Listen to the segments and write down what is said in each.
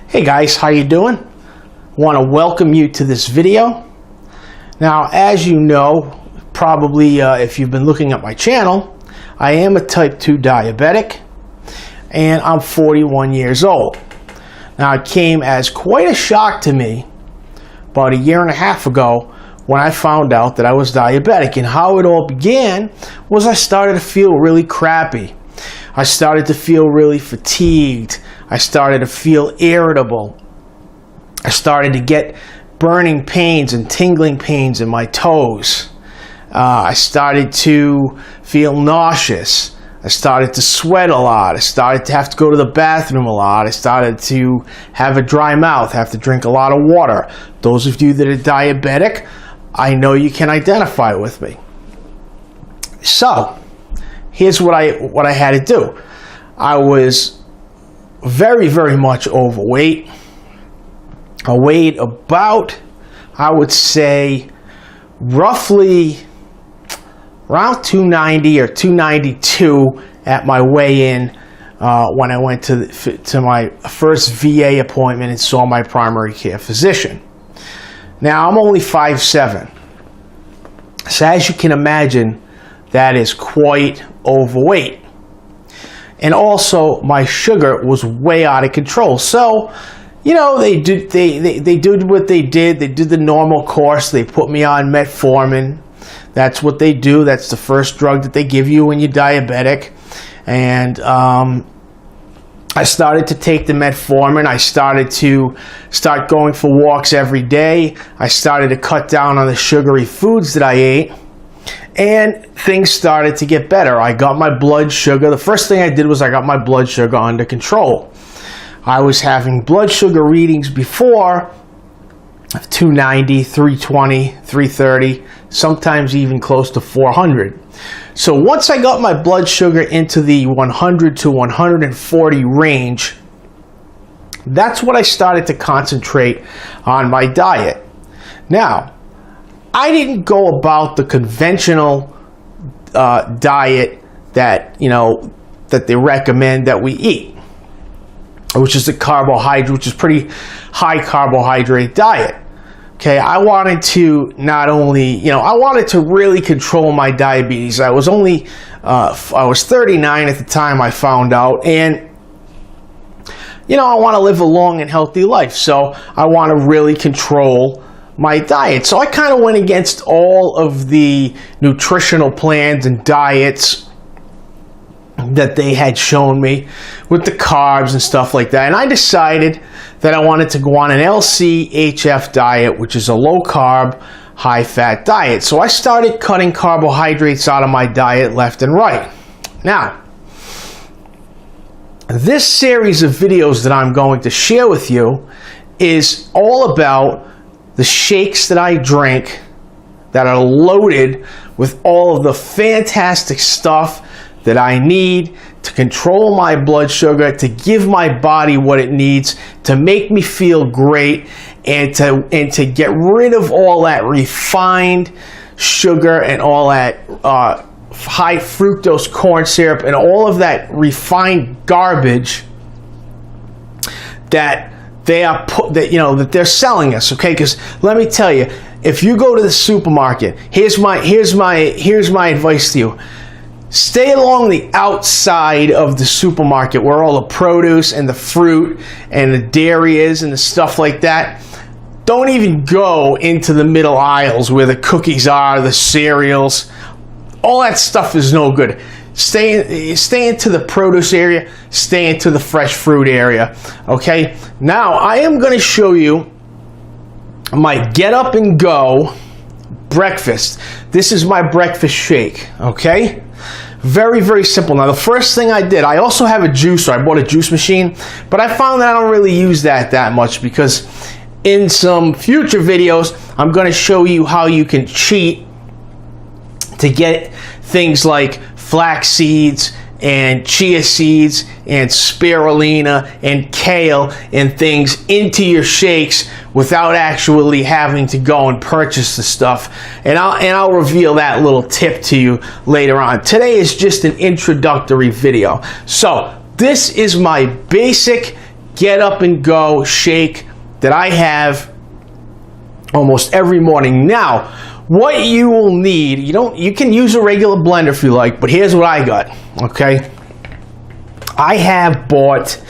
Hey guys, how you doing? Want to welcome you to this video. Now, as you know, probably if you've been looking at my channel, I am a type 2 diabetic and I'm 41 years old. Now, it came as quite a shock to me about a year and a half ago when I found out that I was diabetic, and how it all began was I started to feel really crappy. I started to feel really fatigued. I started to feel irritable. I started to get burning pains and tingling pains in my toes. I started to feel nauseous. I started to sweat a lot. I started to have to go to the bathroom a lot. I started to have a dry mouth, have to drink a lot of water. Those of you that are diabetic, I know you can identify with me. So, here's what I had to do. I was very, very much overweight. I weighed about, I would say, roughly around 290 or 292 at my weigh-in when I went to my first VA appointment and saw my primary care physician. Now, I'm only 5'7". So as you can imagine, that is quite overweight. And also, my sugar was way out of control. So, you know, they did what they did. They did the normal course. They put me on metformin. That's what they do. That's the first drug that they give you when you're diabetic. And I started to take the metformin. I started to going for walks every day. I started to cut down on the sugary foods that I ate. And things started to get better. I got my blood sugar. The first thing I did was I got my blood sugar under control. I was having blood sugar readings before of 290, 320, 330, sometimes even close to 400. So once I got my blood sugar into the 100 to 140 range, that's what I started to concentrate on my diet. Now, I didn't go about the conventional diet that, that they recommend that we eat, which is which is pretty high carbohydrate diet. Okay, I wanted to not only, I wanted to really control my diabetes. I was 39 at the time I found out, and I want to live a long and healthy life, so I want to really control my diet. So I kind of went against all of the nutritional plans and diets that they had shown me with the carbs and stuff like that. And I decided that I wanted to go on an LCHF diet, which is a low carb, high fat diet. So I started cutting carbohydrates out of my diet left and right. Now, this series of videos that I'm going to share with you is all about the shakes that I drink that are loaded with all of the fantastic stuff that I need to control my blood sugar, to give my body what it needs, to make me feel great, and to get rid of all that refined sugar and all that high fructose corn syrup and all of that refined garbage that that they're selling us, okay? Because let me tell you, if you go to the supermarket, here's my advice to you. Stay along the outside of the supermarket where all the produce and the fruit and the dairy is and the stuff like that. Don't even go into the middle aisles where the cookies are, the cereals. All that stuff is no good. Stay into the produce area, stay into the fresh fruit area, okay? Now, I am going to show you my get up and go breakfast. This is my breakfast shake, okay? Very, very simple. Now, the first thing I did, I also have a juicer. I bought a juice machine, but I found that I don't really use that much because in some future videos, I'm going to show you how you can cheat to get things like flax seeds and chia seeds and spirulina and kale and things into your shakes without actually having to go and purchase the stuff. And I'll reveal that little tip to you later on. Today is just an introductory video. So this is my basic get up and go shake that I have almost every morning. Now, what you will need, you can use a regular blender if you like, but here's what I got, okay? I have bought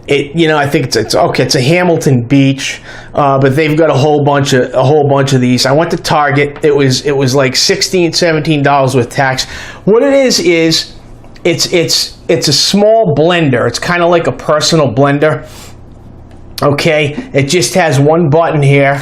it, I think it's okay, it's a Hamilton Beach, but they've got a whole bunch of these. I went to Target. It was like $16-17 with tax. What it is it's a small blender. It's kind of like a personal blender. Okay, it just has one button here.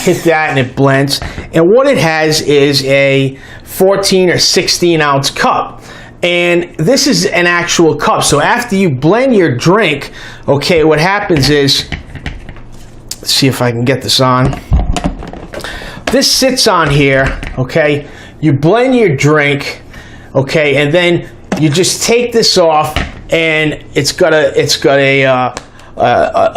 Hit that and it blends. And what it has is a 14 or 16 ounce cup. And this is an actual cup. So after you blend your drink, okay, what happens is, let's see if I can get this on. This sits on here, okay? You blend your drink, okay, and then you just take this off, and it's got a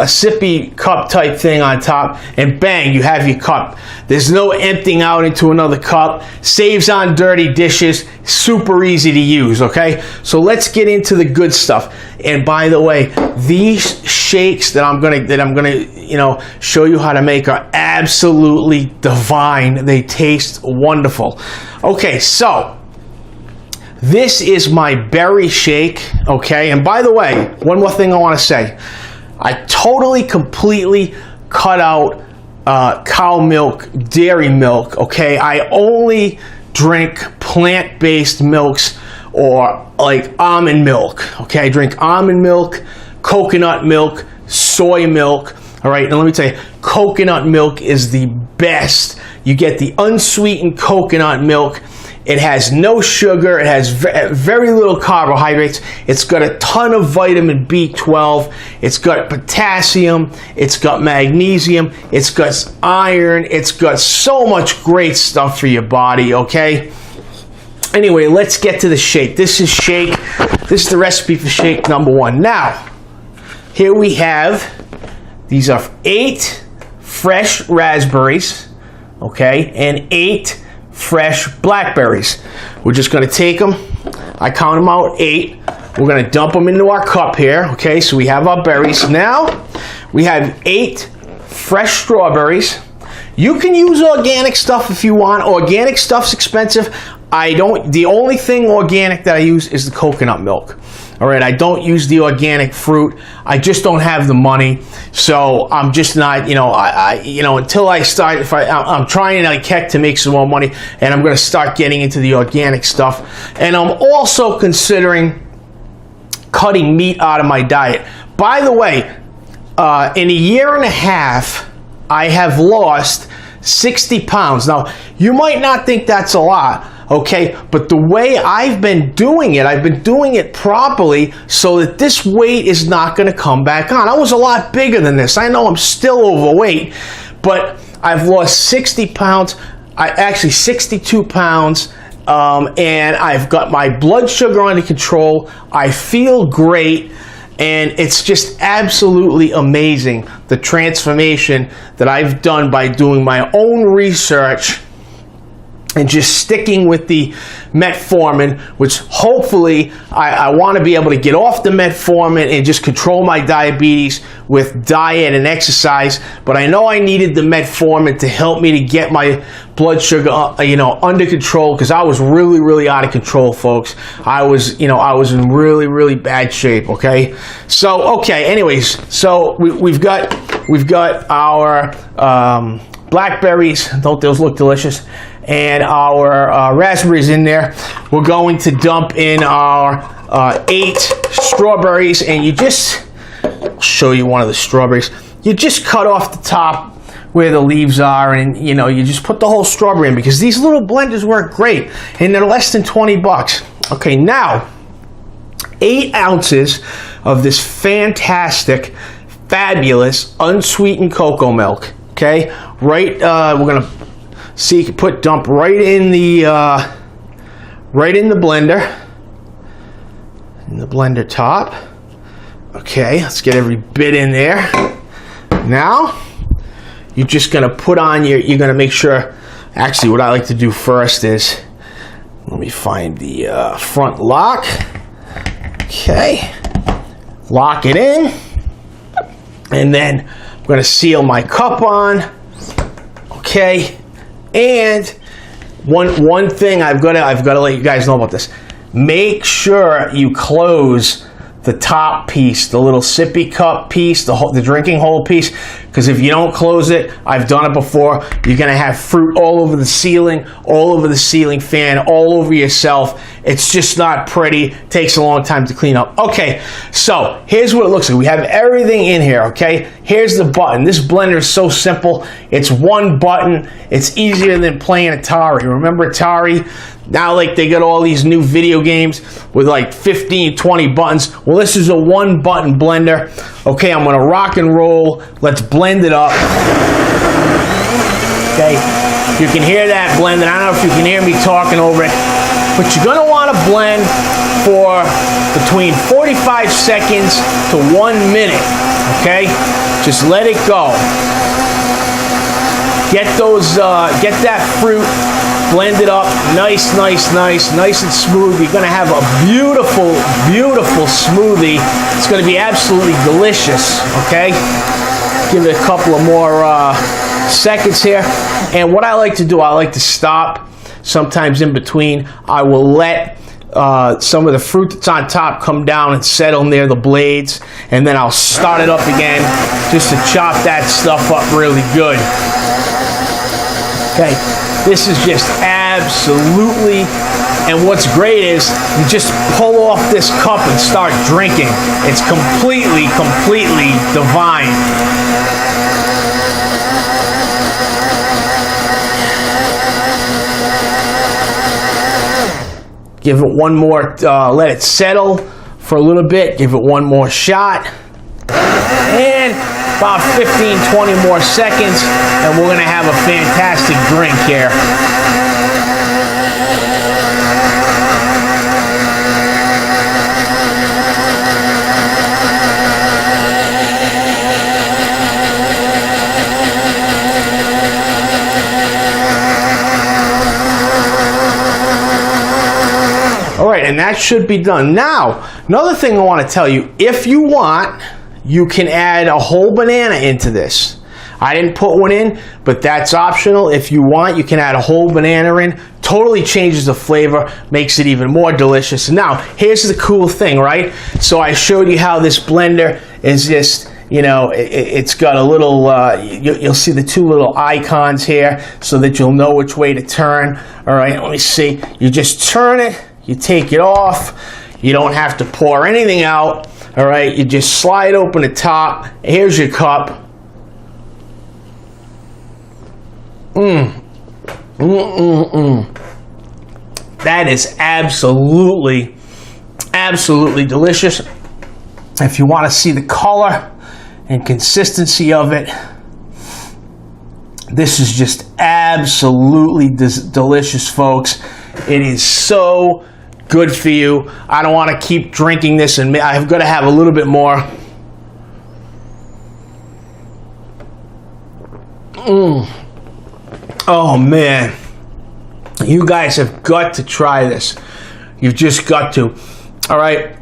sippy cup type thing on top, and bang, you have your cup. There's no emptying out into another cup. Saves on dirty dishes. Super easy to use, okay? So let's get into the good stuff. And by the way, these shakes that I'm gonna show you how to make are absolutely divine. They taste wonderful. Okay, so this is my berry shake, okay? And by the way, one more thing I want to say. I totally, completely cut out cow milk, dairy milk, okay? I only drink plant-based milks or like almond milk, okay? I drink almond milk, coconut milk, soy milk, all right? Now let me tell you, coconut milk is the best. You get the unsweetened coconut milk. It has no sugar. It has very little carbohydrates. It's got a ton of vitamin B12. It's got potassium. It's got magnesium. It's got iron. It's got so much great stuff for your body, okay? Anyway, let's get to the shake. This is the recipe for shake number 1. Now, here we have, these are 8 fresh raspberries, okay, and 8 fresh blackberries. We're just going to take them. I count them out 8. We're going to dump them into our cup here. Okay, so we have our berries. Now we have 8 fresh strawberries. You can use organic stuff if you want. Organic stuff's expensive. The only thing organic that I use is the coconut milk. All right, I don't use the organic fruit. I just don't have the money, so I'm just not, until I start. I'm trying like heck to make some more money, and I'm going to start getting into the organic stuff. And I'm also considering cutting meat out of my diet. By the way, in a year and a half, I have lost 60 pounds. Now, you might not think that's a lot. Okay, but the way I've been doing it properly so that this weight is not going to come back on. I was a lot bigger than this. I know I'm still overweight, but I've lost 60 pounds, actually 62 pounds, and I've got my blood sugar under control. I feel great, and it's just absolutely amazing, the transformation that I've done by doing my own research and just sticking with the metformin, which hopefully I want to be able to get off the metformin and just control my diabetes with diet and exercise. But I know I needed the metformin to help me to get my blood sugar, under control, because I was really, really out of control, folks. I was in really, really bad shape. Okay, so anyways, so we've got our blackberries. Don't those look delicious? And our raspberries in there. We're going to dump in our 8 strawberries, and I'll show you one of the strawberries. You just cut off the top where the leaves are, and you just put the whole strawberry in, because these little blenders work great, and they're less than 20 bucks. Okay, now 8 ounces of this fantastic, fabulous, unsweetened cocoa milk. Okay, we're gonna see, you can dump right in the blender. in the blender top. Okay, let's get every bit in there. Now, you're just gonna put on you're gonna make sure, actually what I like to do first is, let me find the front lock. Okay, lock it in. And then I'm gonna seal my cup on. Okay, and one thing I've got to let you guys know about this. Make sure you close the top piece, the little sippy cup piece, the drinking hole piece, because if you don't close it, I've done it before, you're gonna have fruit all over the ceiling fan, all over yourself. It's just not pretty. Takes a long time to clean up. Okay, so here's what it looks like. We have everything in here, okay? Here's the button. This blender is so simple. It's one button. It's easier than playing Atari. Remember Atari? Now, like, they got all these new video games with like 15, 20 buttons. Well, this is a one button blender. Okay, I'm gonna rock and roll. Let's blend it up. Okay, you can hear that blending. I don't know if you can hear me talking over it, but you're gonna wanna blend for between 45 seconds to 1 minute, okay? Just let it go. Get that fruit blended up nice and smooth. You're gonna have a beautiful smoothie. It's gonna be absolutely delicious, okay? Give it a couple of more seconds here. And what I like to do, I like to stop sometimes in between. I will let some of the fruit that's on top come down and settle near the blades, and then I'll start it up again just to chop that stuff up really good. Okay, this is just absolutely, and what's great is you just pull off this cup and start drinking. It's completely divine. Give it one more, let it settle for a little bit. Give it one more shot. And about 15-20 more seconds, and we're gonna have a fantastic drink here. All right, and that should be done. Now, another thing I want to tell you, if you want, you can add a whole banana into this. I didn't put one in, but that's optional. If you want, you can add a whole banana in. Totally changes the flavor, makes it even more delicious. Now, here's the cool thing, right? So I showed you how this blender is just, you know, it's got a little, you'll see the two little icons here so that you'll know which way to turn. All right, let me see. You just turn it, you take it off. You don't have to pour anything out. All right, you just slide open the top. Here's your cup. That is absolutely delicious. If you want to see the color and consistency of it, this is just absolutely delicious, folks. It is so good for you. I don't want to keep drinking this, and I've got to have a little bit more. Oh man, you guys have got to try this. You've just got to. All right,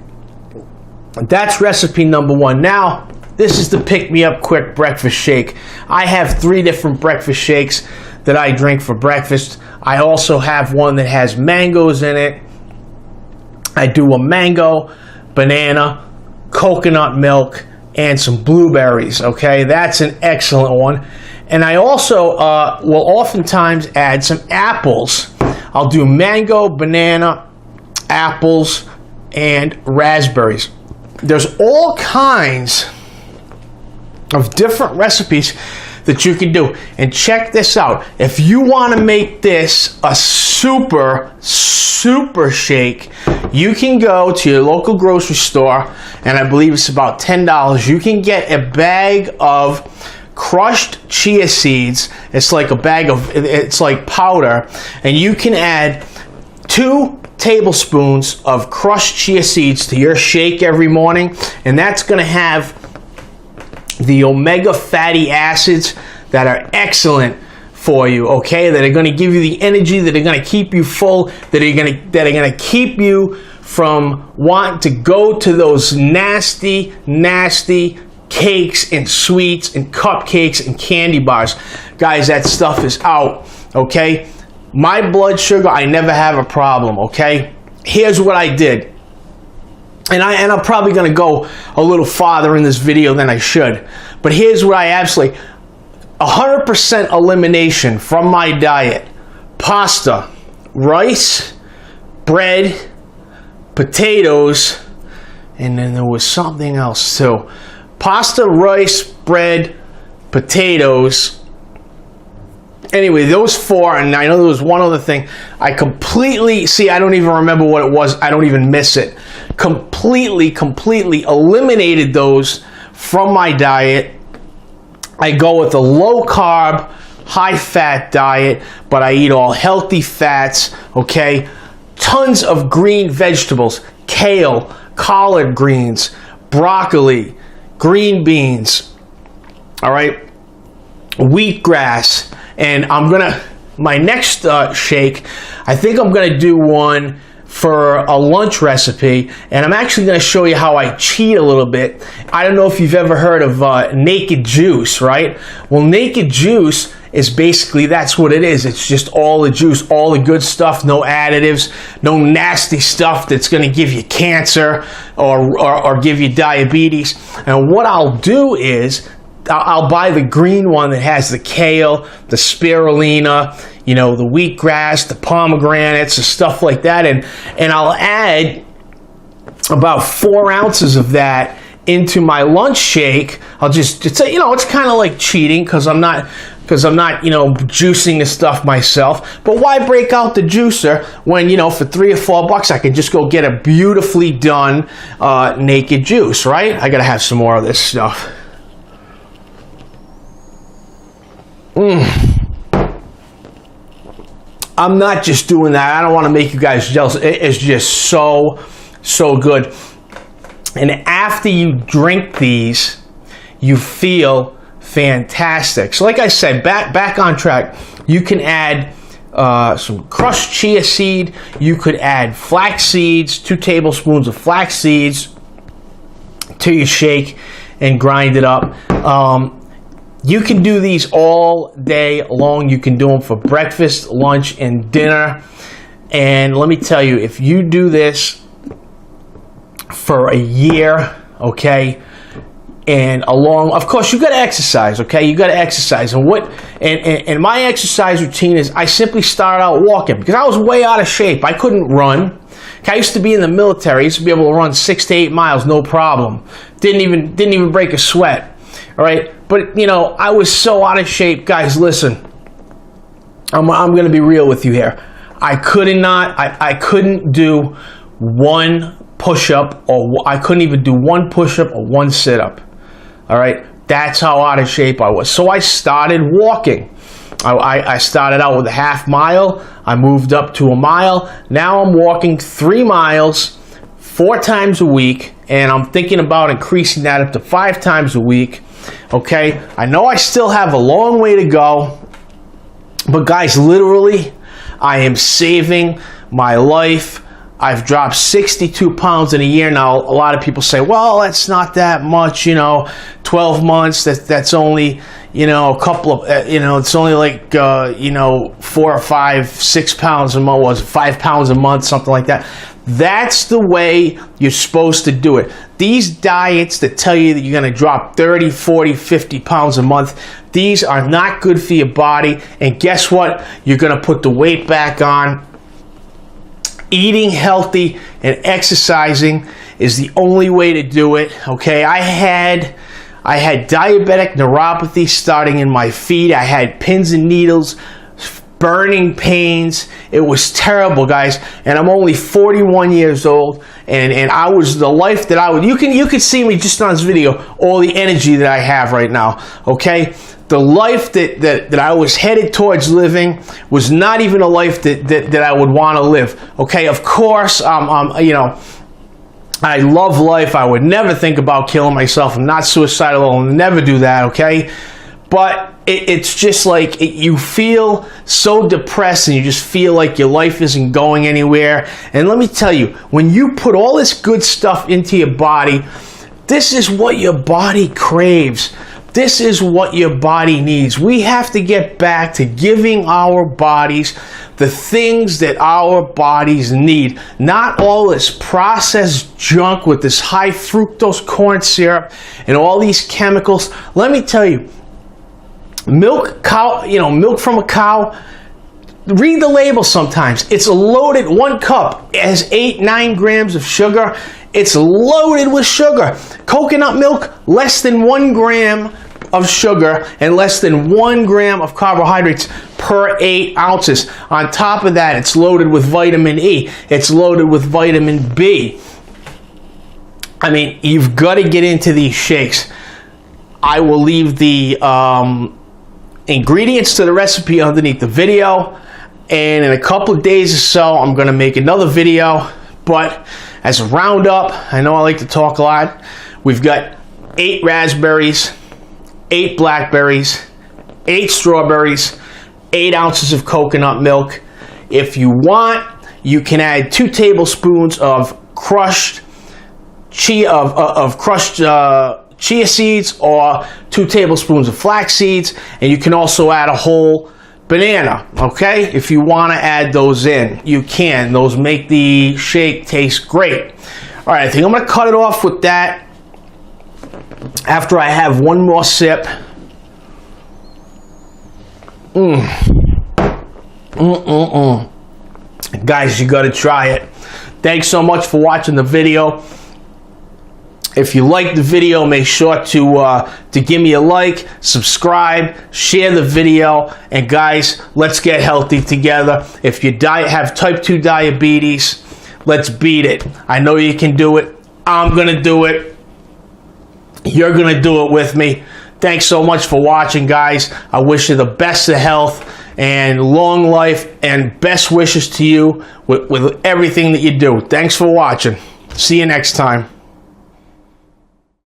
that's recipe number one. Now, this is the pick-me-up quick breakfast shake. I have 3 different breakfast shakes that I drink for breakfast. I also have one that has mangoes in it. I do a mango, banana, coconut milk, and some blueberries, okay? That's an excellent one. And I also will oftentimes add some apples. I'll do mango, banana, apples, and raspberries. There's all kinds of different recipes that you can do. And check this out. If you want to make this a super shake, you can go to your local grocery store, and I believe it's about $10. You can get a bag of crushed chia seeds. It's like a bag of, it's like powder, and you can add 2 tablespoons of crushed chia seeds to your shake every morning, and that's going to have the omega fatty acids that are excellent for you, okay? That are going to give you the energy, that are going to keep you full, that are going to keep you from wanting to go to those nasty cakes and sweets and cupcakes and candy bars. Guys, that stuff is out, okay? My blood sugar, I never have a problem, okay? Here's what I did. And I'm probably going to go a little farther in this video than I should. But here's what I absolutely... 100% elimination from my diet. Pasta, rice, bread, potatoes, and then there was something else too. Pasta, rice, bread, potatoes. Anyway, those four, and I know there was one other thing. I completely, see, I don't even remember what it was. I don't even miss it. Completely eliminated those from my diet. I go with a low carb, high fat diet, but I eat all healthy fats, okay? Tons of green vegetables, kale, collard greens, broccoli, green beans, all right? Wheatgrass, and my next shake, I think I'm gonna do one for a lunch recipe, and I'm actually going to show you how I cheat a little bit. I don't know if you've ever heard of naked juice, right? Well, naked juice is basically, that's what it is. It's just all the juice, all the good stuff, no additives, no nasty stuff that's going to give you cancer or give you diabetes. And what I'll do is I'll buy the green one that has the kale, the spirulina, you know, the wheatgrass, the pomegranates, and stuff like that, and I'll add about 4 ounces of that into my lunch shake. It's kind of like cheating because I'm not, juicing the stuff myself. But why break out the juicer when, for $3 or $4 I can just go get a beautifully done naked juice, right? I gotta have some more of this stuff. I'm not just doing that. I don't want to make you guys jealous. It is just so good. And after you drink these, you feel fantastic. So like I said, back on track, you can add some crushed chia seed. You could add flax seeds, 2 tablespoons of flax seeds to your shake and grind it up. You can do these all day long. You can do them for breakfast, lunch, and dinner. And let me tell you, if you do this for a year, okay, and of course, you got to exercise, okay? You got to exercise. And my exercise routine is I simply start out walking because I was way out of shape. I couldn't run. I used to be in the military. I used to be able to run 6 to 8 miles, no problem. Didn't even break a sweat. All right, but I was so out of shape, guys. Listen, I'm going to be real with you here. I couldn't do one push-up, or I couldn't even do one push-up or one sit-up. All right, that's how out of shape I was. So I started walking. I started out with a half mile. I moved up to a mile. Now I'm walking 3 miles 4 times a week, and I'm thinking about increasing that up to 5 times a week. Okay, I know I still have a long way to go, but guys, literally, I am saving my life. I've dropped 62 pounds in a year now. A lot of people say, well, that's not that much, 12 months, that's only, a couple of, it's only like, 4 or 5, 6 pounds a month, was 5 pounds a month, something like that. That's the way you're supposed to do it. These diets that tell you that you're going to drop 30, 40, 50 pounds a month, these are not good for your body. And guess what? You're going to put the weight back on. Eating healthy and exercising is the only way to do it. Okay, I had diabetic neuropathy starting in my feet. I had pins and needles, burning pains. It was terrible, guys. And I'm only 41 years old, and I was the life that I would. You can see me just on this video, all the energy that I have right now. Okay, the life that I was headed towards living was not even a life that I would want to live. Okay, of course, you know, I love life. I would never think about killing myself. I'm not suicidal. I'll never do that, okay? But it's just like you feel so depressed and you just feel like your life isn't going anywhere. And let me tell you, when you put all this good stuff into your body, this is what your body craves. This is what your body needs. We have to get back to giving our bodies the things that our bodies need. Not all this processed junk with this high fructose corn syrup and all these chemicals. Let me tell you, milk from a cow, read the label sometimes. It's loaded, 1 cup has 8-9 grams of sugar. It's loaded with sugar. Coconut milk, less than 1 gram of sugar and less than 1 gram of carbohydrates per 8 ounces. On top of that, it's loaded with vitamin E. It's loaded with vitamin B. I mean, you've got to get into these shakes. I will leave the ingredients to the recipe underneath the video, and in a couple of days or so I'm going to make another video. But as a roundup, I know I like to talk a lot. We've got 8 raspberries, 8 blackberries, 8 strawberries, 8 ounces of coconut milk. If you want, you can add 2 tablespoons of crushed chia seeds or 2 tablespoons of flax seeds, and you can also add a whole banana. Okay, if you want to add those in, you can. Those make the shake taste great. All right, I think I'm going to cut it off with that after I have one more sip. Guys, you got to try it. Thanks so much for watching the video. If you like the video, make sure to give me a like, subscribe, share the video, and guys, let's get healthy together. If you have type 2 diabetes, let's beat it. I know you can do it. I'm going to do it. You're going to do it with me. Thanks so much for watching, guys. I wish you the best of health and long life, and best wishes to you with everything that you do. Thanks for watching. See you next time.